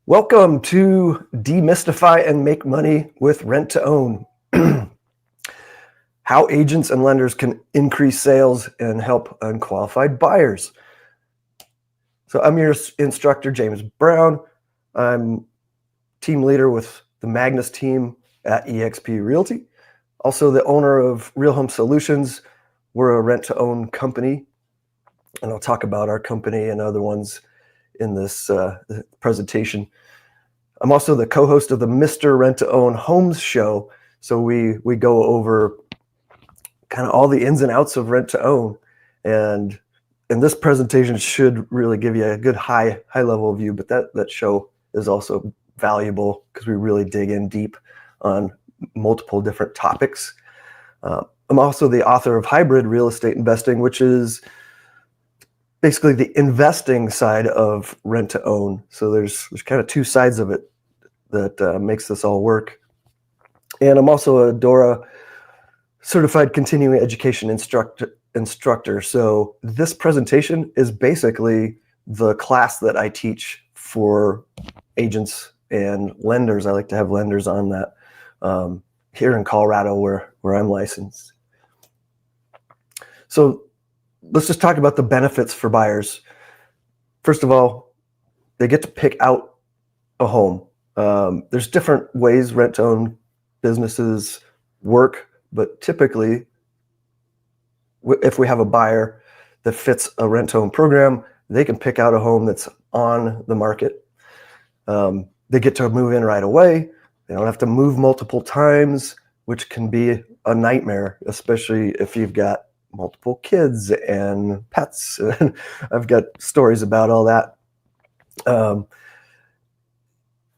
Welcome to Demystify and Make Money with Rent to Own. How agents and lenders can increase sales and help unqualified buyers. So I'm your instructor, James Brown. I'm team leader with the Magnus Team at eXp Realty. Also the owner of Real Home Solutions. We're a rent-to-own company, and I'll talk about our company and other ones in this presentation. I'm also the co-host of the Mr. Rent-to-Own Homes show. So we go over kind of all the ins and outs of rent-to-own. And this presentation should really give you a good high level view, but that show is also valuable because we really dig in deep on multiple different topics. I'm also the author of Hybrid Real Estate Investing, which is basically the investing side of rent to own. So there's kind of two sides of it that makes this all work. And I'm also a DORA certified continuing education instructor. So this presentation is basically the class that I teach for agents and lenders. I like to have lenders on that here in Colorado where I'm licensed. So let's just talk about the benefits for buyers. First of all, they get to pick out a home. There's different ways rent-to-own businesses work, but typically, if we have a buyer that fits a rent-to-own program, they can pick out a home that's on the market. They get to move in right away. They don't have to move multiple times, which can be a nightmare, especially if you've got multiple kids and pets. I've got stories about all that.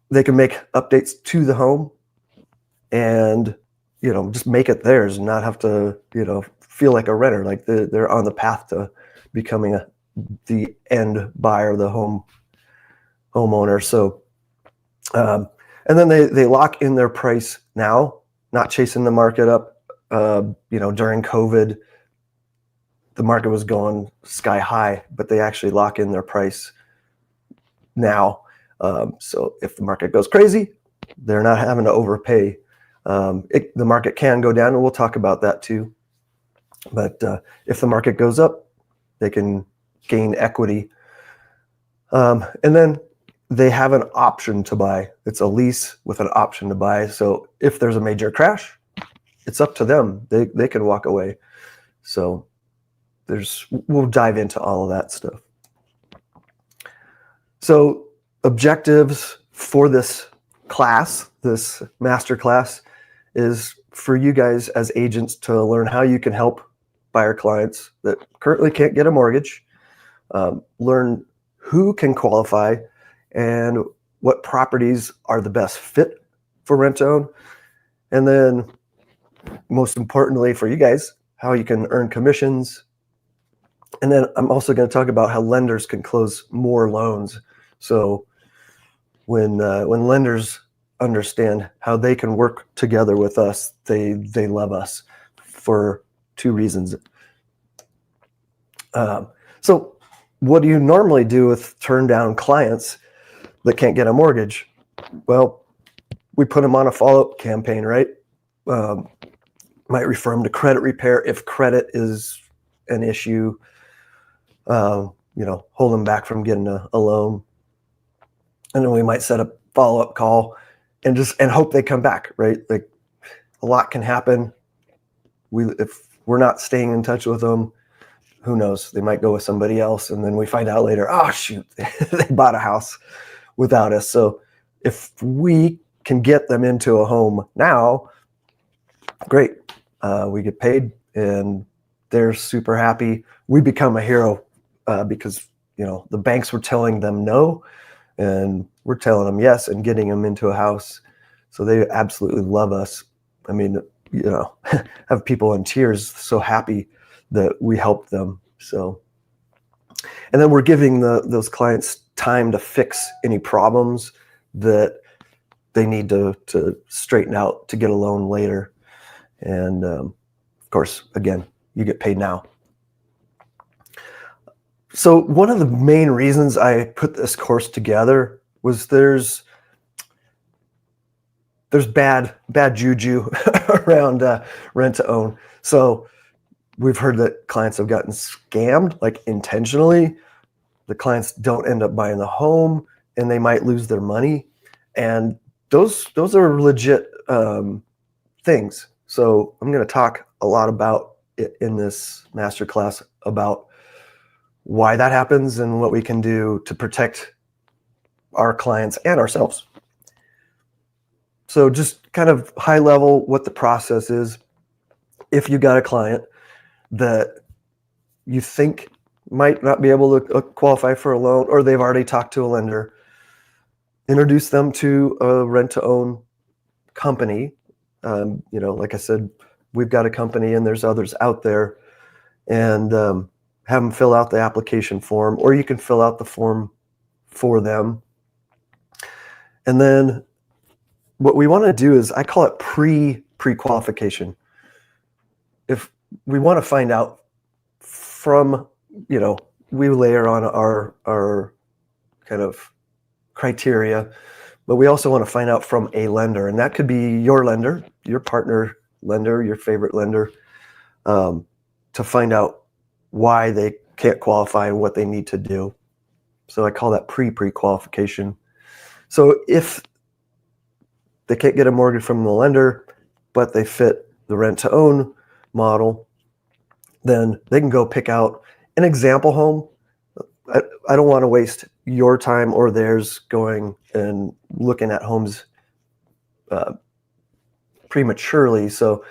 They can make updates to the home and, just make it theirs and not have to, feel like a renter, like they're on the path to becoming the end buyer of the homeowner. So, and then they lock in their price now, not chasing the market up. During COVID, the market was going sky high, but they actually lock in their price now. So if the market goes crazy, they're not having to overpay. The market can go down, and we'll talk about that too. But if the market goes up, they can gain equity. And then they have an option to buy. It's a lease with an option to buy. So if there's a major crash, it's up to them. They can walk away. So we'll dive into all of that stuff. So objectives for this class, this master class, is for you guys as agents to learn how you can help buyer clients that currently can't get a mortgage, learn who can qualify and what properties are the best fit for rent-to-own, and then most importantly for you guys, how you can earn commissions. And then I'm also going to talk about how lenders can close more loans. So when lenders understand how they can work together with us, they love us for two reasons. So what do you normally do with turned down clients that can't get a mortgage? Well, we put them on a follow-up campaign, right? Might refer them to credit repair if credit is an issue. Hold them back from getting a loan. And then we might set a follow-up call and hope they come back, right? Like a lot can happen. If we're not staying in touch with them, who knows? They might go with somebody else. And then we find out later, oh shoot, they bought a house without us. So if we can get them into a home now, great. We get paid and they're super happy. We become a hero because, the banks were telling them no and we're telling them yes and getting them into a house. So they absolutely love us. I mean, have people in tears, so happy that we helped them. So, and then we're giving those clients time to fix any problems that they need to straighten out to get a loan later. And of course, again, you get paid now. So one of the main reasons I put this course together was there's bad juju around rent to own. So we've heard that clients have gotten scammed, like intentionally. The clients don't end up buying the home, and they might lose their money. And those are legit things. So I'm going to talk a lot about it in this masterclass about why that happens and what we can do to protect our clients and ourselves. So just kind of high level what the process is. If you got a client that you think might not be able to qualify for a loan, or they've already talked to a lender, introduce them to a rent-to-own company. Like I said, we've got a company and there's others out there, and have them fill out the application form, or you can fill out the form for them. And then what we want to do is, I call it pre-qualification. If we want to find out from, we layer on our kind of criteria, but we also want to find out from a lender, and that could be your lender, your partner lender, your favorite lender, to find out why they can't qualify and what they need to do. So I call that pre-qualification. So if they can't get a mortgage from the lender, but they fit the rent-to-own model, then they can go pick out an example home. I don't want to waste your time or theirs going and looking at homes prematurely. So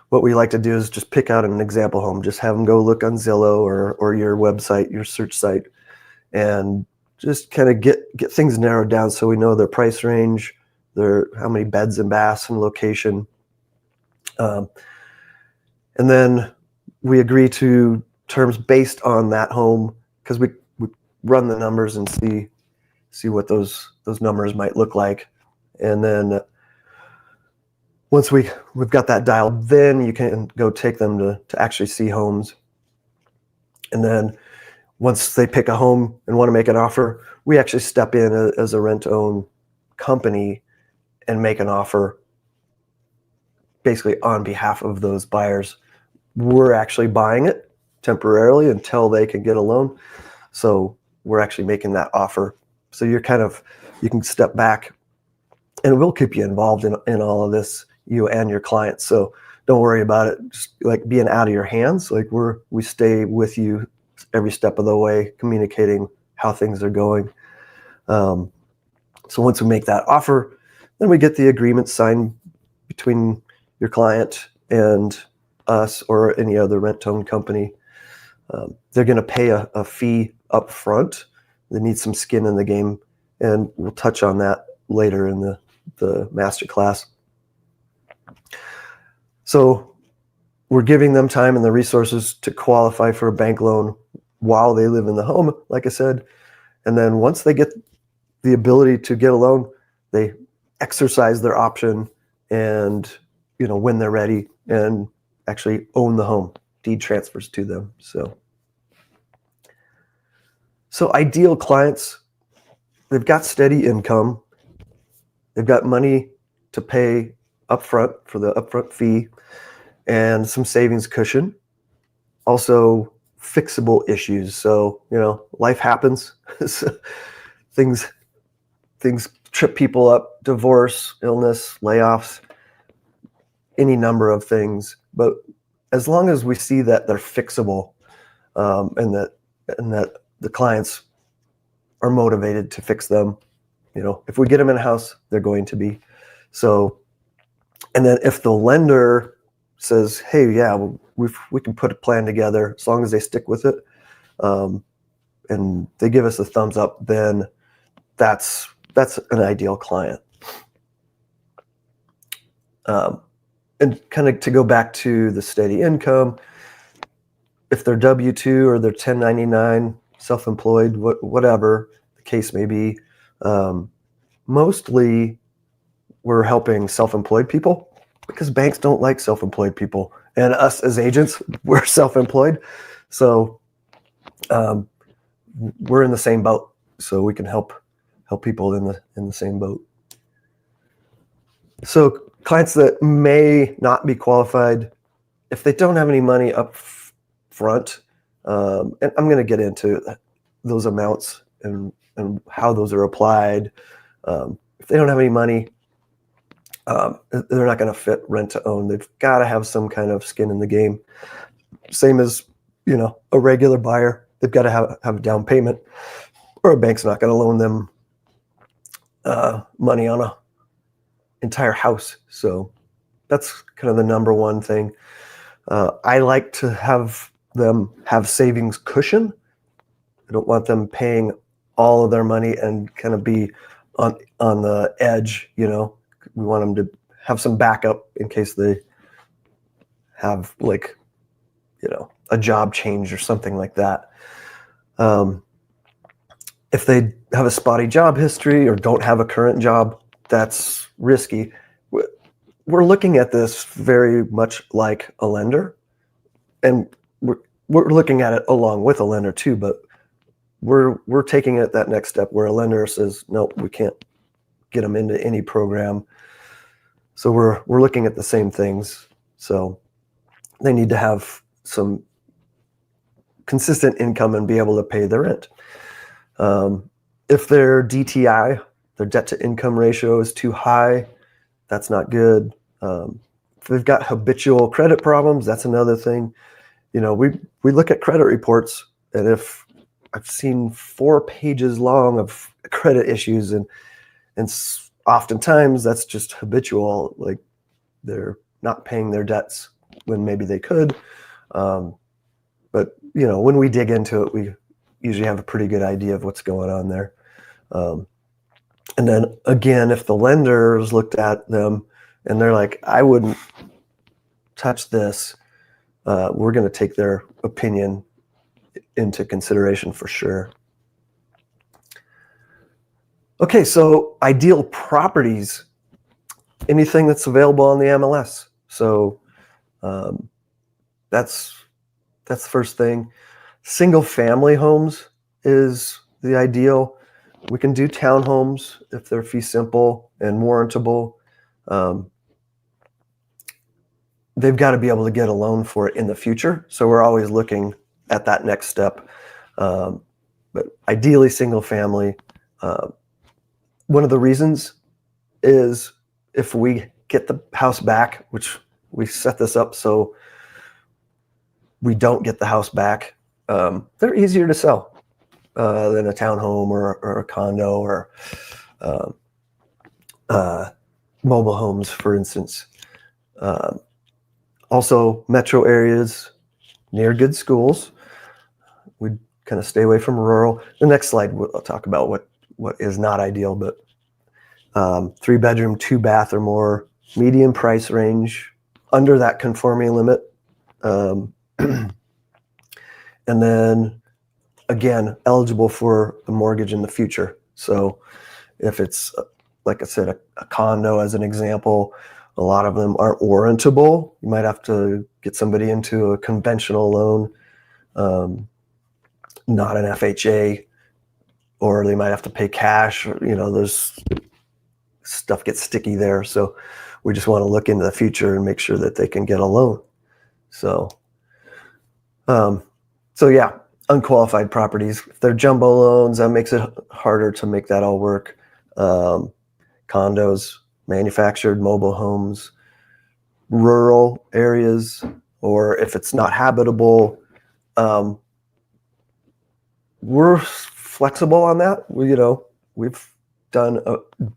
what we like to do is just pick out an example home. Just have them go look on Zillow or your website, your search site, and just kind of get things narrowed down so we know their price range, how many beds and baths and location. And then we agree to terms based on that home, because we run the numbers and see what those numbers might look like. And then once we've got that dialed, then you can go take them to actually see homes. And then once they pick a home and want to make an offer, we actually step in as a rent-own company and make an offer basically on behalf of those buyers. We're actually buying it temporarily until they can get a loan. So we're actually making that offer. So you can step back, and we'll keep you involved in all of this, you and your clients. So don't worry about it just like being out of your hands. Like we stay with you every step of the way, communicating how things are going. So once we make that offer, then we get the agreement signed between your client and us or any other rent-to-own company. They're going to pay a fee up front. They need some skin in the game, and we'll touch on that later in the master class. So we're giving them time and the resources to qualify for a bank loan while they live in the home, like I said. And then once they get the ability to get a loan, they exercise their option and, when they're ready, and actually own the home. Deed transfers to them. So ideal clients, they've got steady income. They've got money to pay upfront for the upfront fee and some savings cushion. Also fixable issues. So, life happens. Things trip people up, divorce, illness, layoffs, any number of things. But as long as we see that they're fixable, and that the clients are motivated to fix them, if we get them in a house, they're going to be. So, and then if the lender says, hey, yeah, we can put a plan together, as long as they stick with it, and they give us a thumbs up, then that's an ideal client. And kind of to go back to the steady income, if they're W-2 or they're 1099, self-employed, whatever the case may be, mostly we're helping self-employed people because banks don't like self-employed people. And us as agents, we're self-employed. So we're in the same boat. So we can help help people in the same boat. So clients that may not be qualified, if they don't have any money up front, and I'm going to get into those amounts and how those are applied. If they don't have any money, they're not going to fit rent to own. They've got to have some kind of skin in the game. Same as, a regular buyer. They've got to have a down payment, or a bank's not going to loan them money on a entire house. So that's kind of the number one thing. I like to have them have savings cushion. I don't want them paying all of their money and kind of be on the edge. We want them to have some backup in case they have a job change or something like that. If they have a spotty job history or don't have a current job, that's risky. We're looking at this very much like a lender, and we're looking at it along with a lender too, but we're taking it that next step where a lender says, no, we can't get them into any program. So we're looking at the same things. So they need to have some consistent income and be able to pay their rent. If their DTI, their debt to income ratio, is too high, that's not good. If they've got habitual credit problems, that's another thing. We look at credit reports, and if I've seen 4 pages long of credit issues, and oftentimes that's just habitual, like they're not paying their debts when maybe they could. But when we dig into it, we usually have a pretty good idea of what's going on there. And then again, if the lenders looked at them and they're like, I wouldn't touch this, we're going to take their opinion into consideration for sure. Okay, so ideal properties, anything that's available on the MLS. So that's the first thing. Single family homes is the ideal. We can do townhomes if they're fee simple and warrantable. They've got to be able to get a loan for it in the future. So we're always looking at that next step. But ideally single family. One of the reasons is if we get the house back, which we set this up so we don't get the house back, they're easier to sell than a townhome or a condo or mobile homes, for instance. Also, metro areas near good schools. We kind of stay away from rural. The next slide, we'll talk about what is not ideal, but 3-bedroom, 2-bath or more, median price range, under that conforming limit. And then, again, eligible for a mortgage in the future. So if it's, like I said, a condo as an example, a lot of them aren't warrantable. You might have to get somebody into a conventional loan, not an FHA, or they might have to pay cash. There's stuff gets sticky there. So we just want to look into the future and make sure that they can get a loan. So yeah, unqualified properties. If they're jumbo loans, that makes it harder to make that all work. Condos, manufactured mobile homes, rural areas, or if it's not habitable, we're flexible on that. We've done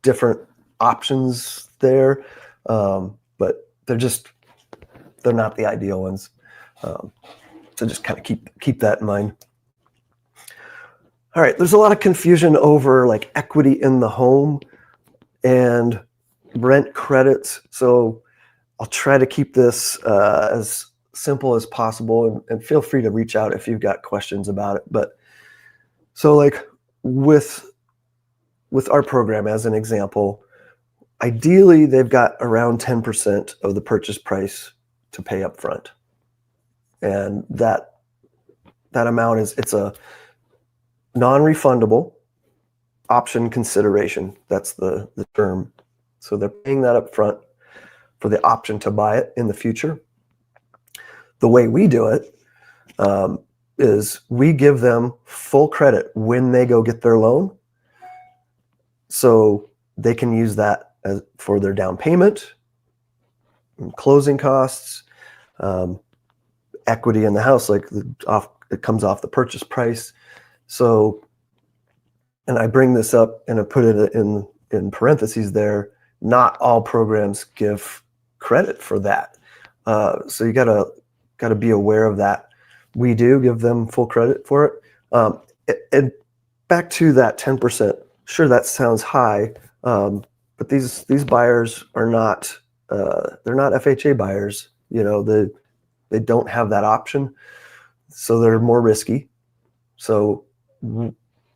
different options there, but they're not the ideal ones. So just kind of keep that in mind. All right, there's a lot of confusion over like equity in the home and rent credits. So I'll try to keep this as simple as possible, and feel free to reach out if you've got questions about it. But so like with our program as an example, ideally they've got around 10% of the purchase price to pay up front. And that amount it's a non-refundable. option consideration. That's the term. So they're paying that up front for the option to buy it in the future. The way we do it is we give them full credit when they go get their loan. So they can use that for their down payment, closing costs, equity in the house, like it comes off the purchase price. So, and I bring this up and I put it in parentheses there, not all programs give credit for that. So you gotta be aware of that. We do give them full credit for it. And back to that 10%, sure, that sounds high, but these buyers are not, they're not FHA buyers. You know, they don't have that option, so they're more risky. So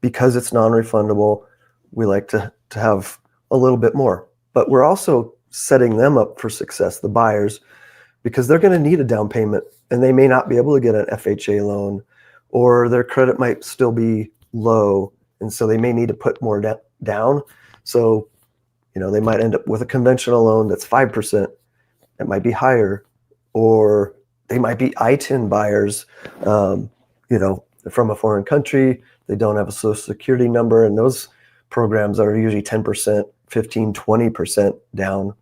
because it's non-refundable, we like to have a little bit more. But we're also setting them up for success, the buyers, because they're going to need a down payment and they may not be able to get an FHA loan, or their credit might still be low. And so they may need to put more down. So, you know, they might end up with a conventional loan that's 5%. It might be higher, or they might be ITIN buyers, you know, from a foreign country. They don't have a social security number, and those programs are usually 10%, 15, 20% down.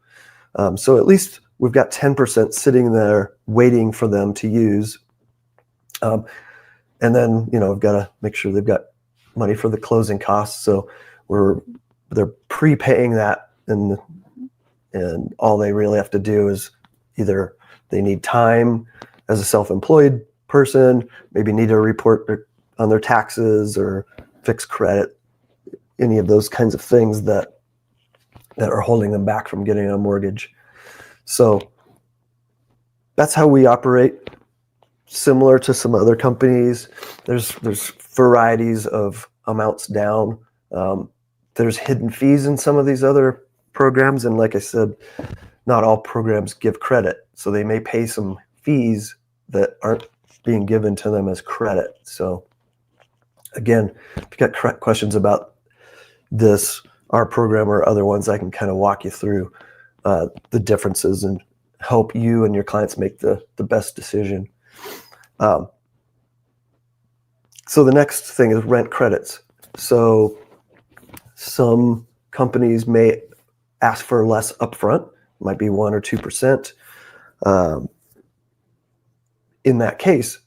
So at least we've got 10% sitting there waiting for them to use. And then, you know, we've got to make sure they've got money for the closing costs. So they're prepaying that, and all they really have to do is either they need time as a self-employed person, maybe need to report on their taxes or fix credit, any of those kinds of things that are holding them back from getting a mortgage. So that's how we operate. Similar to some other companies, there's varieties of amounts down. There's hidden fees in some of these other programs, and like I said, not all programs give credit, so they may pay some fees that aren't being given to them as credit. So again, if you got questions about this, our program or other ones, I can kind of walk you through the differences and help you and your clients make the best decision. So the next thing is rent credits. So some companies may ask for less upfront, might be 1 or 2%. In that case,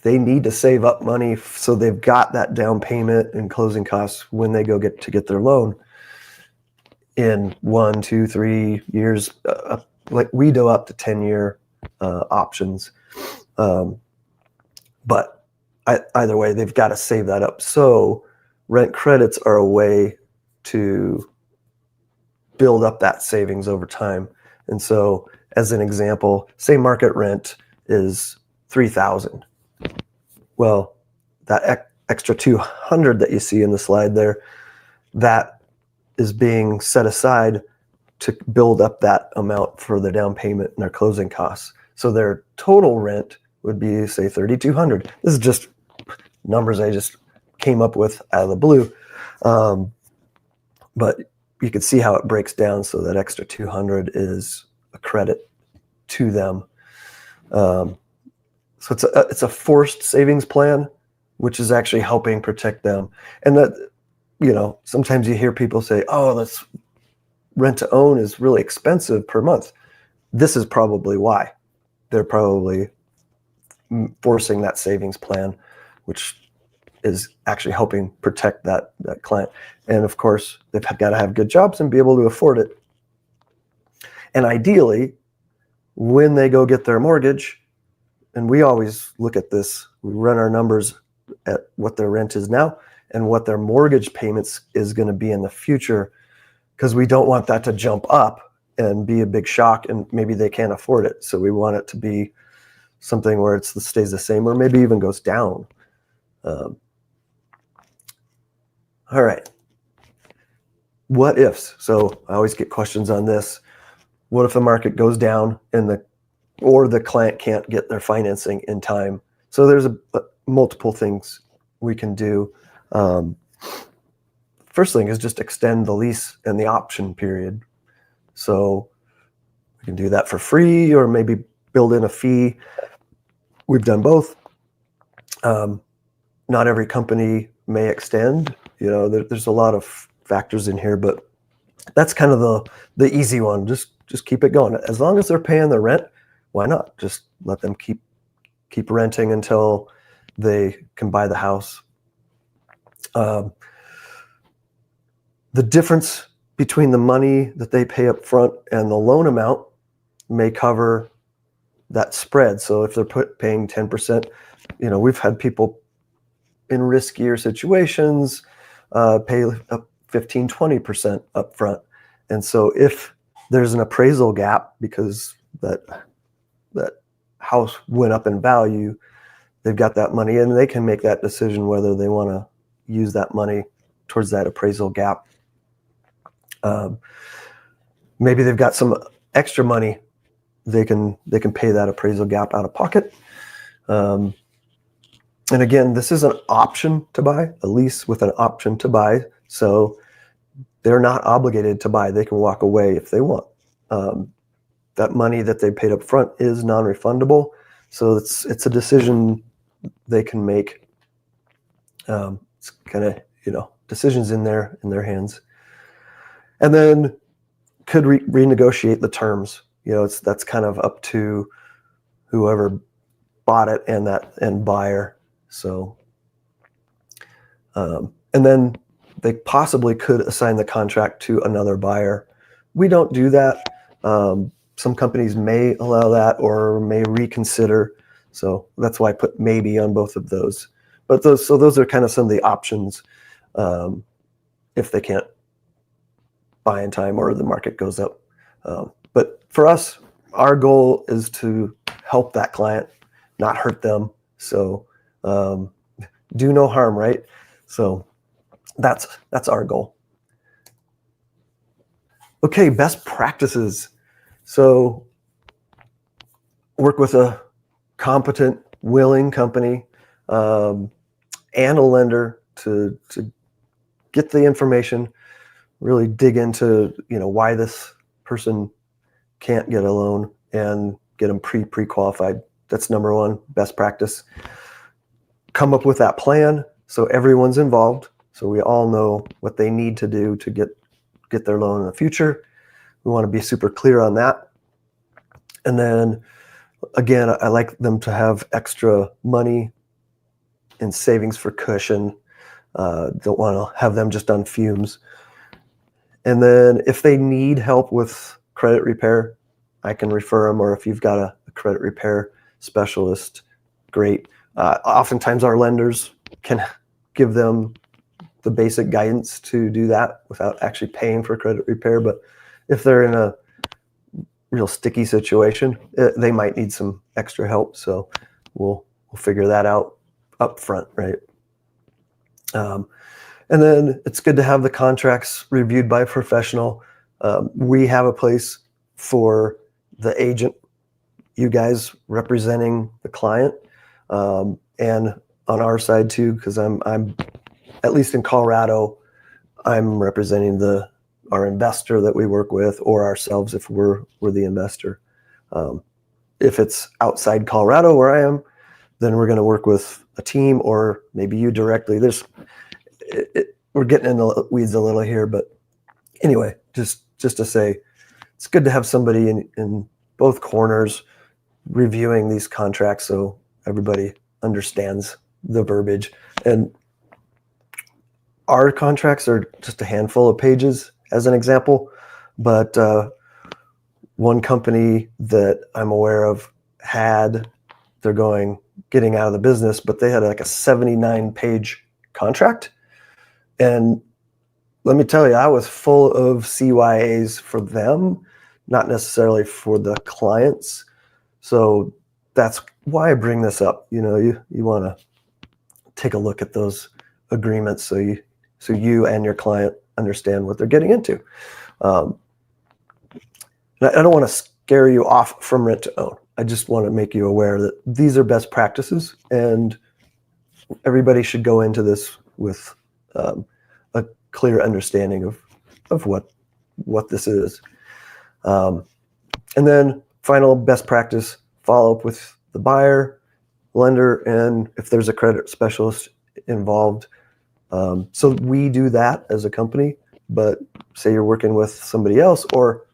they need to save up money so they've got that down payment and closing costs when they go get their loan in 1, 2, 3 years. Like we do up to 10-year options. But either way, they've got to save that up. So rent credits are a way to build up that savings over time. And so as an example, say market rent is $3,000. Well, that extra $200 that you see in the slide there, that is being set aside to build up that amount for the down payment and their closing costs. So their total rent would be, say, $3,200. This is just numbers I just came up with out of the blue. But you can see how it breaks down. So that extra $200 is a credit to them. So it's a forced savings plan, which is actually helping protect them. And that, you know, sometimes you hear people say, "Oh, that's rent to own is really expensive per month." This is probably why. They're probably forcing that savings plan, which is actually helping protect that client. And of course, they've got to have good jobs and be able to afford it. And ideally, when they go get their mortgage, and we always look at this, we run our numbers at what their rent is now and what their mortgage payments is going to be in the future, because we don't want that to jump up and be a big shock and maybe they can't afford it. So we want it to be something where it stays the same or maybe even goes down. All right. What ifs? So I always get questions on this. What if the market goes down and or the client can't get their financing in time? So there's multiple things we can do. first thing is just extend the lease and the option period. So we can do that for free, or maybe build in a fee. We've done both. Not every company may extend. There's a lot of factors in here, but that's kind of the easy one. Just keep it going. As long as they're paying their rent, why not? Just let them keep renting until they can buy the house. The difference between the money that they pay up front and the loan amount may cover that spread. So if they're paying 10%, we've had people in riskier situations pay up 15, 20% up front. And so if there's an appraisal gap because that house went up in value, they've got that money and they can make that decision whether they want to use that money towards that appraisal gap. Maybe they've got some extra money. They can pay that appraisal gap out of pocket. And again, this is an option to buy, a lease with an option to buy. So they're not obligated to buy. They can walk away if they want. That money that they paid up front is non-refundable. So it's a decision they can make. It's kind of, decisions in their hands. And then could renegotiate the terms. That's kind of up to whoever bought it and buyer. So, and then they possibly could assign the contract to another buyer. We don't do that. Some companies may allow that or may reconsider. So that's why I put maybe on both of those. But those are kind of some of the options if they can't buy in time or the market goes up. But for us, our goal is to help that client, not hurt them. So do no harm, right? So that's our goal. Okay, best practices. So work with a competent, willing company and a lender to get the information, really dig into why this person can't get a loan and get them pre-qualified. That's number one, best practice. Come up with that plan so everyone's involved, so we all know what they need to do to get their loan in the future. We want to be super clear on that. And then again, I like them to have extra money and savings for cushion. Don't want to have them just on fumes. And then if they need help with credit repair, I can refer them, or if you've got a credit repair specialist, great. Oftentimes our lenders can give them the basic guidance to do that without actually paying for credit repair. But if they're in a real sticky situation, they might need some extra help. So we'll figure that out up front, right? And then it's good to have the contracts reviewed by a professional. We have a place for the agent, you guys representing the client, and on our side too, because I'm at least in Colorado, I'm representing our investor that we work with, or ourselves if we're the investor. If it's outside Colorado where I am, then we're going to work with a team, or maybe you directly. We're getting in the weeds a little here, but anyway, just to say, it's good to have somebody in both corners reviewing these contracts so everybody understands the verbiage. And our contracts are just a handful of pages as an example, but one company that I'm aware of they're getting out of the business, but they had like a 79-page contract. And let me tell you, I was full of CYAs for them, not necessarily for the clients. So that's why I bring this up. You want to take a look at those agreements so you and your client understand what they're getting into. I don't want to scare you off from rent to own. I just want to make you aware that these are best practices, and everybody should go into this with a clear understanding of what this is. And then final best practice, follow up with the buyer, lender, and if there's a credit specialist involved. So we do that as a company, but say you're working with somebody else, or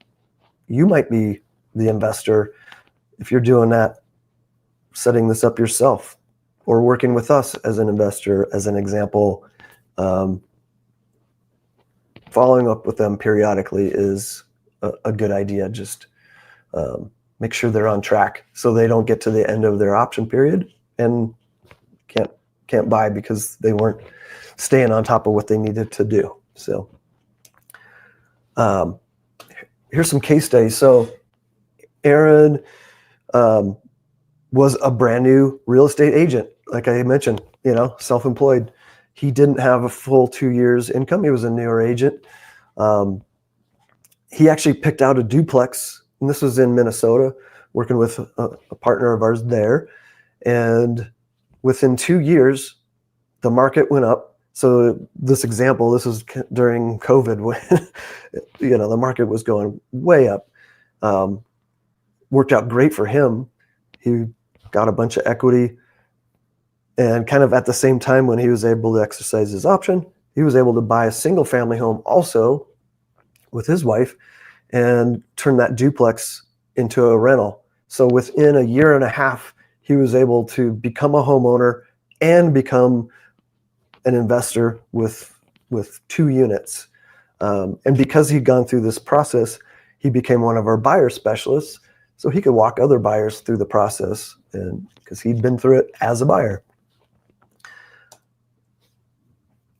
you might be the investor. If you're doing that, setting this up yourself or working with us as an investor, as an example, following up with them periodically is a good idea. Just make sure they're on track so they don't get to the end of their option period and can't buy because they weren't staying on top of what they needed to do. So here's some case studies. So Aaron was a brand new real estate agent. Like I mentioned, self-employed. He didn't have a full 2 years income. He was a newer agent. He actually picked out a duplex, and this was in Minnesota, working with a partner of ours there. And within 2 years, the market went up. So this example, this was during COVID when, the market was going way up. Worked out great for him. He got a bunch of equity. And kind of at the same time when he was able to exercise his option, he was able to buy a single family home also with his wife and turn that duplex into a rental. So within a year and a half, he was able to become a homeowner and become an investor with 2 units. And because he'd gone through this process, he became one of our buyer specialists. So he could walk other buyers through the process, and because he'd been through it as a buyer.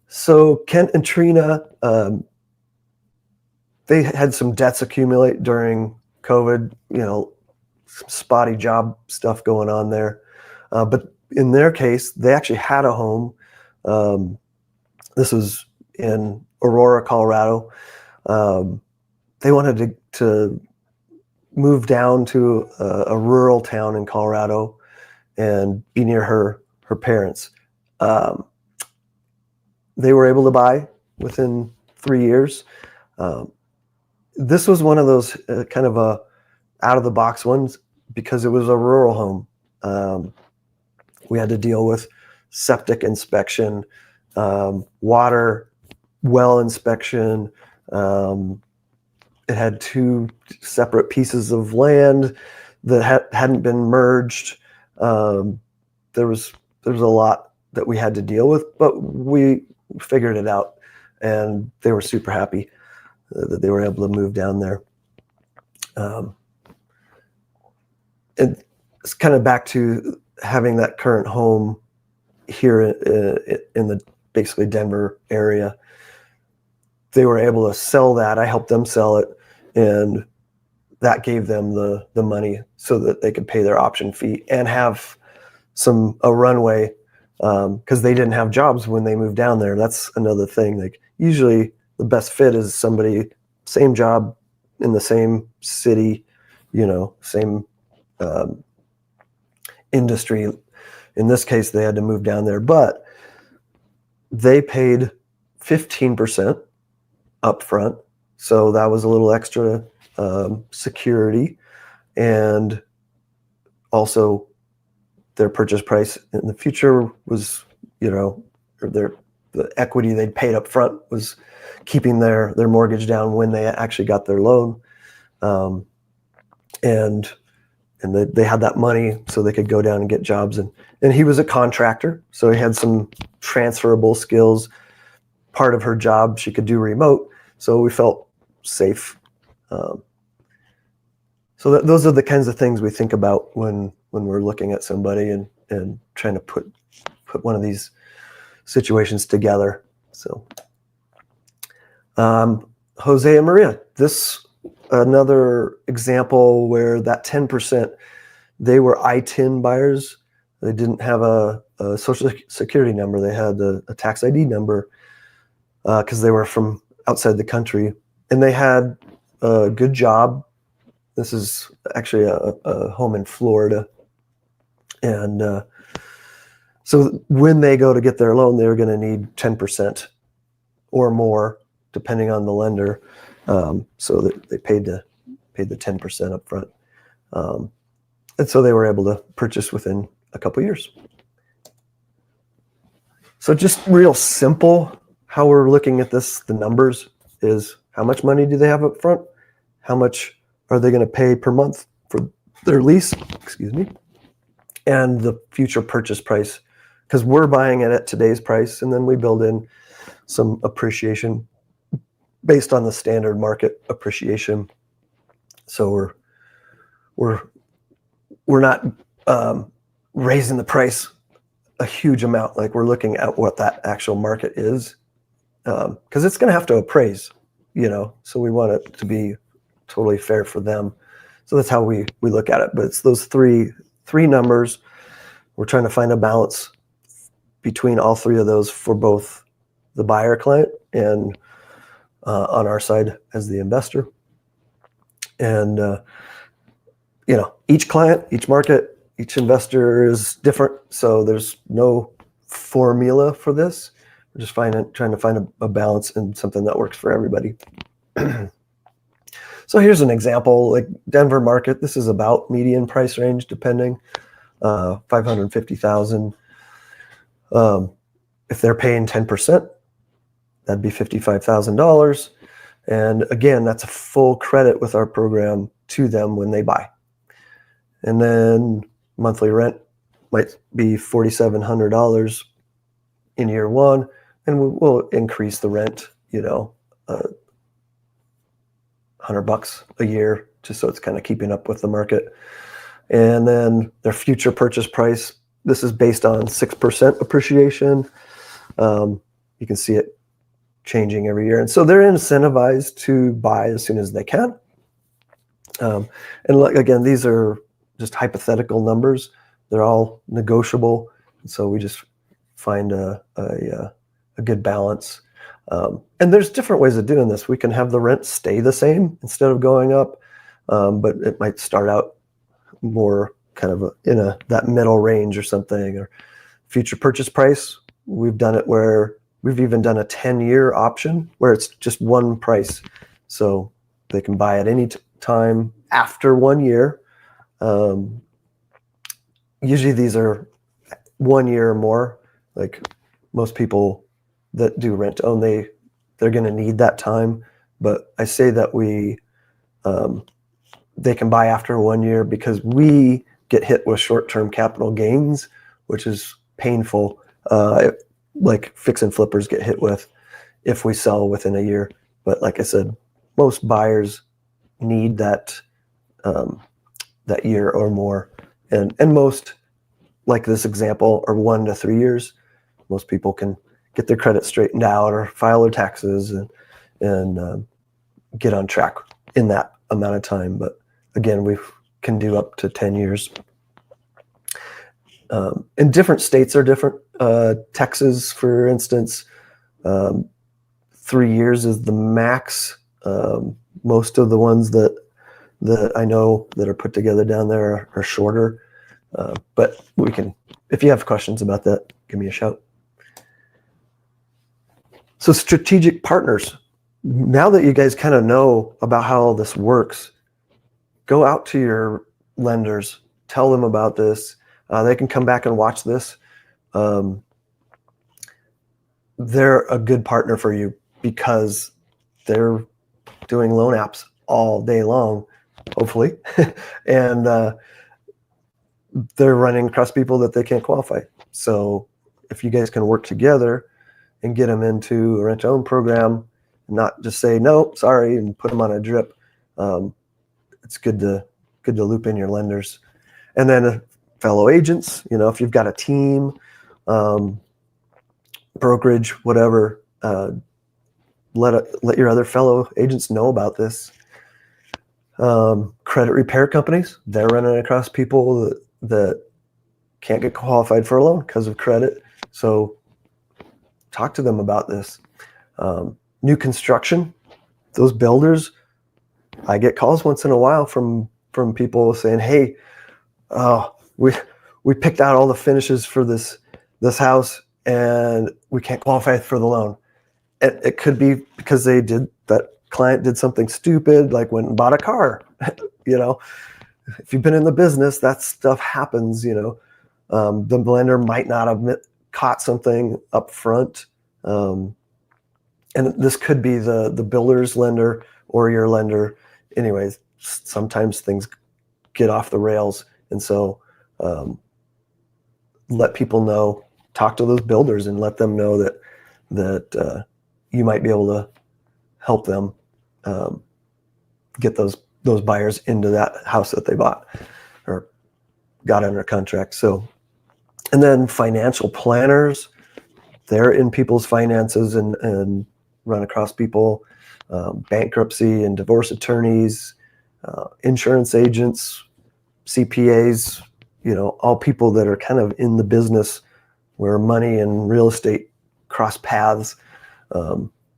So Kent and Trina, they had some debts accumulate during COVID, some spotty job stuff going on there. But in their case, they actually had a home. This was in Aurora, Colorado. They wanted to move down to a rural town in Colorado and be near her parents. They were able to buy within 3 years. This was one of those kind of out of the box ones because it was a rural home. We had to deal with septic inspection, water well inspection. It had 2 separate pieces of land that hadn't been merged. There was a lot that we had to deal with, but we figured it out, and they were super happy that they were able to move down there. And it's kind of back to having that current home here in the basically Denver area. They were able to sell that. I helped them sell it, and that gave them the money so that they could pay their option fee and have a runway, because they didn't have jobs when they moved down there. That's another thing. Like usually the best fit is somebody, same job in the same city, same industry. In this case, they had to move down there, but they paid 15% upfront. So that was a little extra security, and also their purchase price in the future was, the equity they'd paid up front was keeping their mortgage down when they actually got their loan. And they had that money so they could go down and get jobs. And he was a contractor, so he had some transferable skills. Part of her job she could do remote, so we felt safe. So those are the kinds of things we think about when we're looking at somebody and trying to put one of these situations together. So Jose and Maria, this another example where that 10%, they were ITIN buyers. They didn't have a social security number. They had a tax ID number because they were from outside the country, and they had a good job. This is actually a home in Florida. And so when they go to get their loan, they're going to need 10% or more, depending on the lender. So that they paid the 10% up front. And so they were able to purchase within a couple years. So just real simple, how we're looking at this, the numbers is how much money do they have up front? How much are they going to pay per month for their lease? Excuse me. And the future purchase price, because we're buying it at today's price, and then we build in some appreciation based on the standard market appreciation. So we're not raising the price a huge amount. Like, we're looking at what that actual market is, because it's going to have to appraise, so we want it to be totally fair for them. So that's how we look at it. But it's those three numbers. We're trying to find a balance between all three of those for both the buyer client and on our side as the investor. And each client, each market, each investor is different, so there's no formula for this. We're just trying to find a balance and something that works for everybody. So here's an example, like Denver market. This is about median price range, depending, $550,000. If they're paying 10%, that'd be $55,000. And again, that's a full credit with our program to them when they buy. And then monthly rent might be $4,700 in year one, and we'll increase the rent, $100 a year, just so it's kind of keeping up with the market. And then their future purchase price, this is based on 6% appreciation. You can see it changing every year. And so they're incentivized to buy as soon as they can. And again, these are just hypothetical numbers. They're all negotiable. And so we just find a good balance. And there's different ways of doing this. We can have the rent stay the same instead of going up, but it might start out more kind of in that middle range or something. Or future purchase price, we've done it where we've even done a 10-year option where it's just one price. So they can buy at any time after 1 year. Usually these are 1 year or more. Like most people that do rent to own, they're going to need that time. But I say that they can buy after 1 year because we get hit with short-term capital gains, which is painful. Like fix and flippers get hit with if we sell within a year. But like I said, most buyers need that year or more, and most, like this example, are 1 to 3 years. Most people can get their credit straightened out or file their taxes and get on track in that amount of time. But again, we can do up to 10 years. And different states are different. Texas, for instance, 3 years is the max. Most of the ones that I know that are put together down there are shorter. But we can, if you have questions about that, give me a shout. So strategic partners. Now that you guys kind of know about how all this works, go out to your lenders, tell them about this. They can come back and watch this. They're a good partner for you because they're doing loan apps all day long, hopefully. And they're running across people that they can't qualify. So if you guys can work together and get them into a rent-to-own program, not just say, no, sorry, and put them on a drip, it's good to loop in your lenders. And then fellow agents, if you've got a team, brokerage, whatever, let your other fellow agents know about this. Credit repair companies, they're running across people that can't get qualified for a loan because of credit. So talk to them about this. New construction, those builders, I get calls once in a while from people saying, hey, we picked out all the finishes for this house and we can't qualify for the loan. it could be because that client did something stupid, like went and bought a car. If you've been in the business, that stuff happens. The lender might not have caught something up front. And this could be the builder's lender or your lender. Anyways, sometimes things get off the rails. And so let people know, talk to those builders and let them know that you might be able to help them get those buyers into that house that they bought or got under contract. So, and then financial planners, they're in people's finances and run across people, bankruptcy and divorce attorneys, insurance agents, CPAs, all people that are kind of in the business where money and real estate cross paths.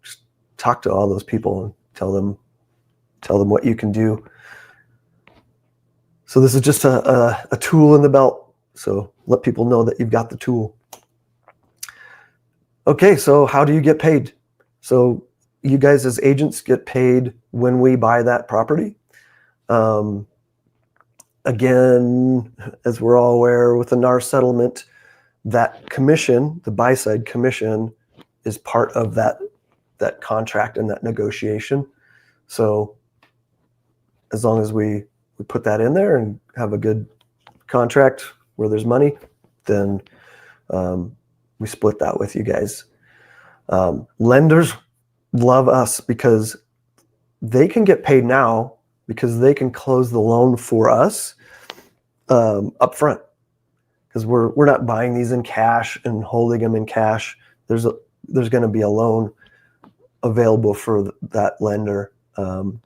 Just talk to all those people and tell them what you can do. So this is just a tool in the belt. So let people know that you've got the tool. Okay, so how do you get paid? So you guys as agents get paid when we buy that property. Again, as we're all aware, with the NAR settlement, that commission, the buy-side commission, is part of that contract and that negotiation. So as long as we put that in there and have a good contract where there's money, then we split that with you guys. Lenders love us because they can get paid now because they can close the loan for us up front, because we're not buying these in cash and holding them in cash. There's going to be a loan available for that lender, and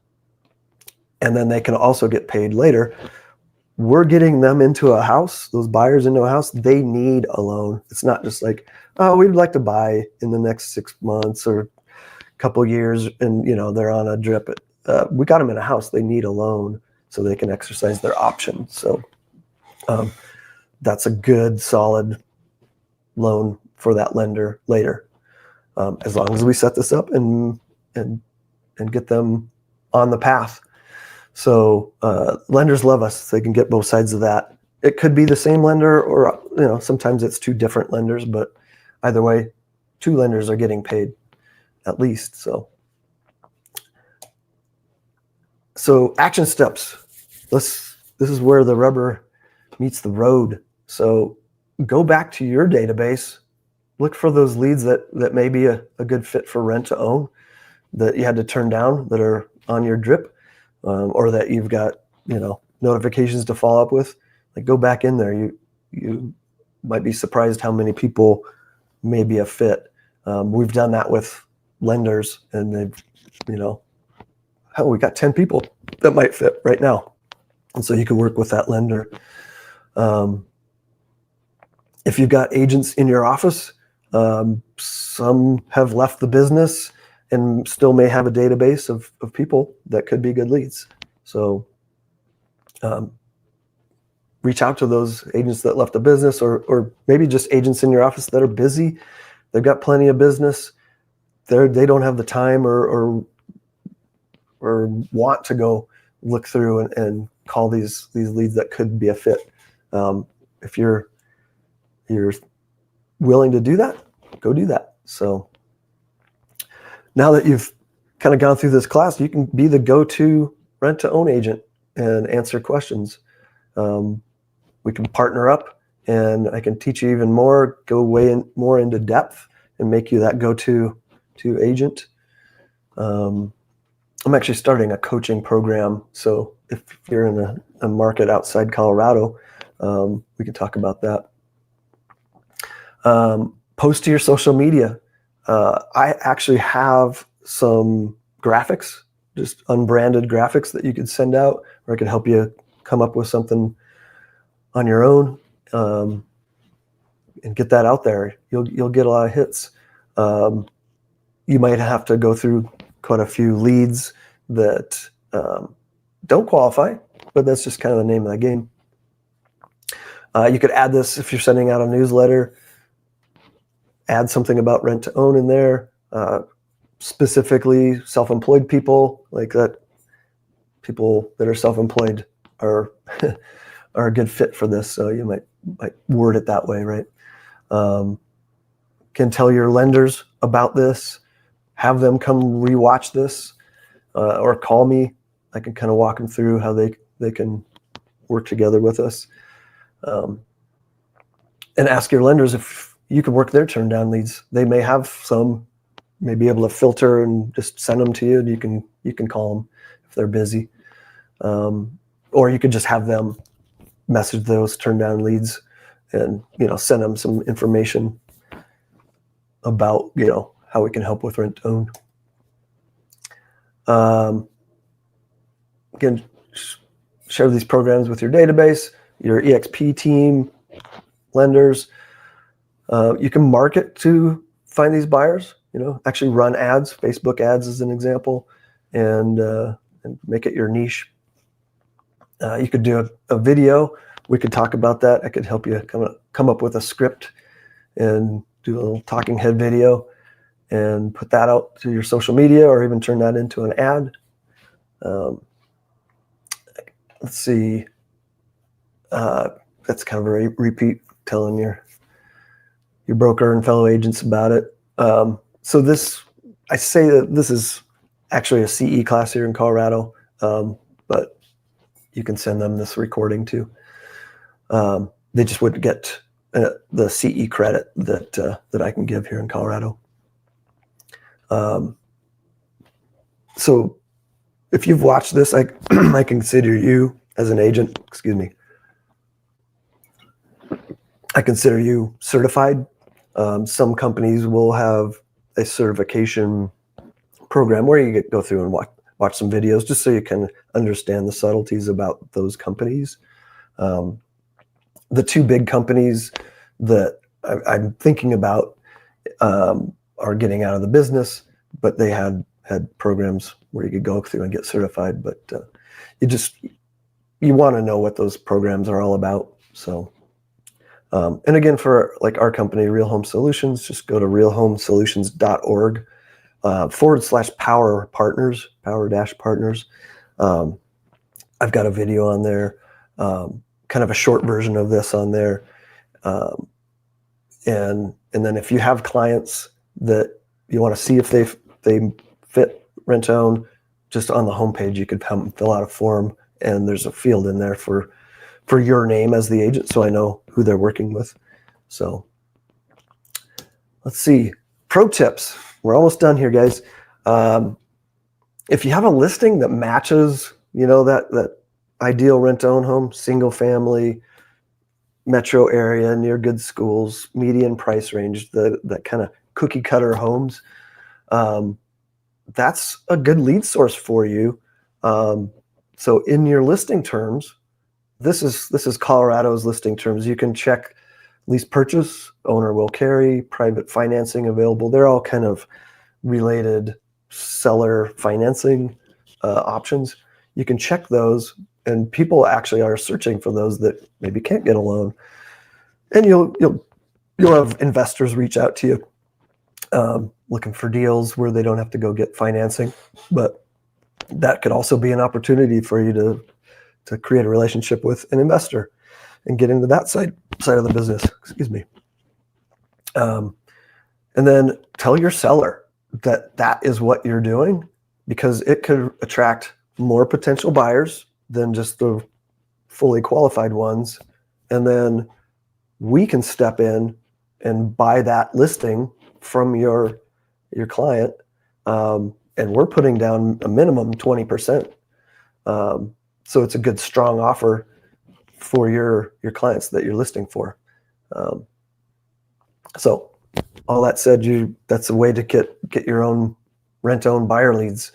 then they can also get paid later. We're getting them into a house, those buyers into a house. They need a loan. It's not just like, oh, we'd like to buy in the next 6 months or a couple years, and they're on a drip. We got them in a house. They need a loan so they can exercise their option. So that's a good, solid loan for that lender later, as long as we set this up and get them on the path. So lenders love us. They can get both sides of that. It could be the same lender, or sometimes it's two different lenders, but either way, two lenders are getting paid at least. So action steps. This is where the rubber meets the road. So go back to your database, look for those leads that may be a good fit for rent to own, that you had to turn down, that are on your drip, or that you've got notifications to follow up with. Like, go back in there. You might be surprised how many people may be a fit. We've done that with lenders, and they've we got 10 people that might fit right now. And so you can work with that lender. If you've got agents in your office, some have left the business and still may have a database of people that could be good leads. So reach out to those agents that left the business, or maybe just agents in your office that are busy. They've got plenty of business. They don't have the time or want to go look through and call these leads that could be a fit. If you're willing to do that, go do that. So now that you've kind of gone through this class, you can be the go-to rent-to-own agent and answer questions. We can partner up, and I can teach you even more, go more into depth, and make you that go-to agent. I'm actually starting a coaching program. So if you're in a market outside Colorado, we can talk about that. Post to your social media. I actually have some graphics, just unbranded graphics that you could send out, or I could help you come up with something on your own, and get that out there. You'll get a lot of hits. You might have to go through quite a few leads that don't qualify, but that's just kind of the name of the game. You could add this if you're sending out a newsletter. Add something about rent to own in there. specifically self-employed people like that. People that are self-employed are are a good fit for this. So you might word it that way, right? Can tell your lenders about this, have them come rewatch this, or call me. I can kind of walk them through how they can work together with us, and ask your lenders if you can work their turn down leads. They may have some, may be able to filter and just send them to you, and you can call them if they're busy, or you could just have them message those turn down leads, and send them some information about how we can help with rent to own. Again, share these programs with your database, your EXP team, lenders. You can market to find these buyers. Actually run ads, Facebook ads as an example, and make it your niche. You could do a video. We could talk about that. I could help you come up with a script and do a little talking head video and put that out to your social media, or even turn that into an ad. Let's see. That's kind of a repeat, telling your broker and fellow agents about it. So I say that this is actually a CE class here in Colorado, but you can send them this recording too. They just wouldn't get the CE credit that I can give here in Colorado. So if you've watched this, I consider you as an agent, I consider you certified. Some companies will have a certification program where you go through and watch some videos just so you can understand the subtleties about those companies. The two big companies that I'm thinking about are getting out of the business, but they had programs where you could go through and get certified. But you want to know what those programs are all about. So, and again, for like our company, Real Home Solutions, just go to realhomesolutions.org /power partners, power-partners. I've got a video on there, kind of a short version of this on there. And then if you have clients that you want to see if they fit rent to own, just on the homepage, you could fill out a form, and there's a field in there for your name as the agent, so I know who they're working with. So let's see. Pro tips. We're almost done here, guys. If you have a listing that matches, that ideal rent to own home, single family, metro area, near good schools, median price range, that kind of cookie cutter homes, that's a good lead source for you. So in your listing terms, this is Colorado's listing terms. You can check lease purchase, owner will carry, private financing available. They're all kind of related seller financing options. You can check those, and people actually are searching for those that maybe can't get a loan. And you'll have investors reach out to you, looking for deals where they don't have to go get financing. But that could also be an opportunity for you to create a relationship with an investor and get into that side of the business. And then tell your seller that is what you're doing, because it could attract more potential buyers than just the fully qualified ones. And then we can step in and buy that listing from your client. And we're putting down a minimum 20%. So it's a good, strong offer for your clients that you're listing for. So all that said, that's a way to get your own rent-own buyer leads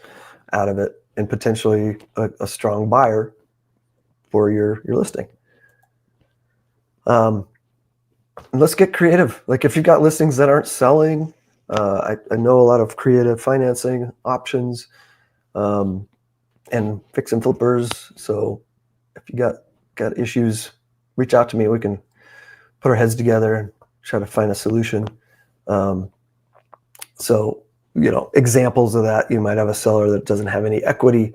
out of it, and potentially a strong buyer for your listing. And let's get creative. Like if you've got listings that aren't selling, I know a lot of creative financing options, and fix and flippers. So if you got issues, reach out to me. We can put our heads together and try to find a solution. So examples of that. You might have a seller that doesn't have any equity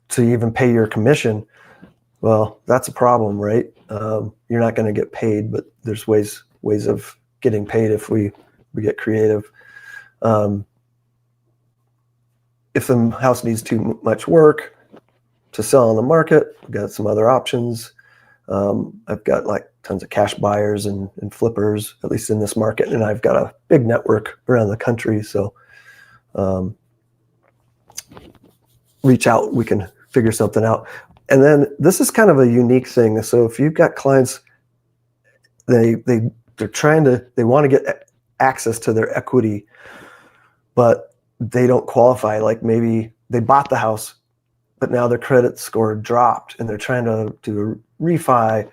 to even pay your commission. Well, that's a problem, right? You're not going to get paid, but there's ways of getting paid if we get creative. If the house needs too much work to sell on the market, we've got some other options. I've got like tons of cash buyers and flippers, at least in this market, and I've got a big network around the country. So reach out, we can figure something out. And then this is kind of a unique thing. So if you've got clients, they want to get access to their equity, but they don't qualify. Like maybe they bought the house, but now their credit score dropped and they're trying to do a refi,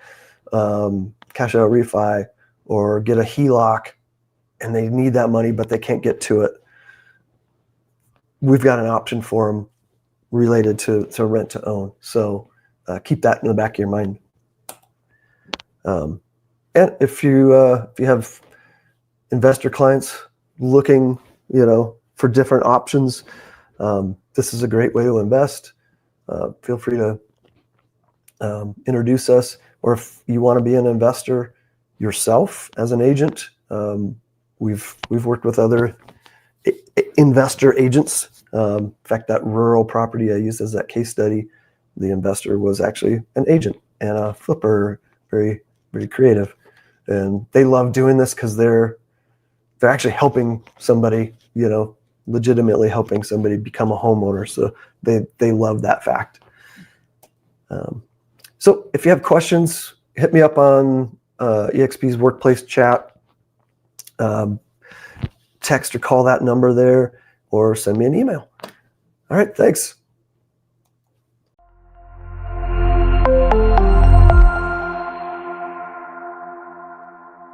cash out refi, or get a HELOC, and they need that money, but they can't get to it. We've got an option for them related to rent to own. So keep that in the back of your mind. And if you have investor clients looking, for different options, this is a great way to invest. Feel free to introduce us, or if you want to be an investor yourself as an agent, we've worked with other investor agents. In fact, that rural property I used as that case study, the investor was actually an agent and a flipper, very, very creative. And they love doing this because they're actually helping somebody, legitimately helping somebody become a homeowner. So they love that fact. So if you have questions, hit me up on EXP's workplace chat, text or call that number there, or send me an email. All right, thanks.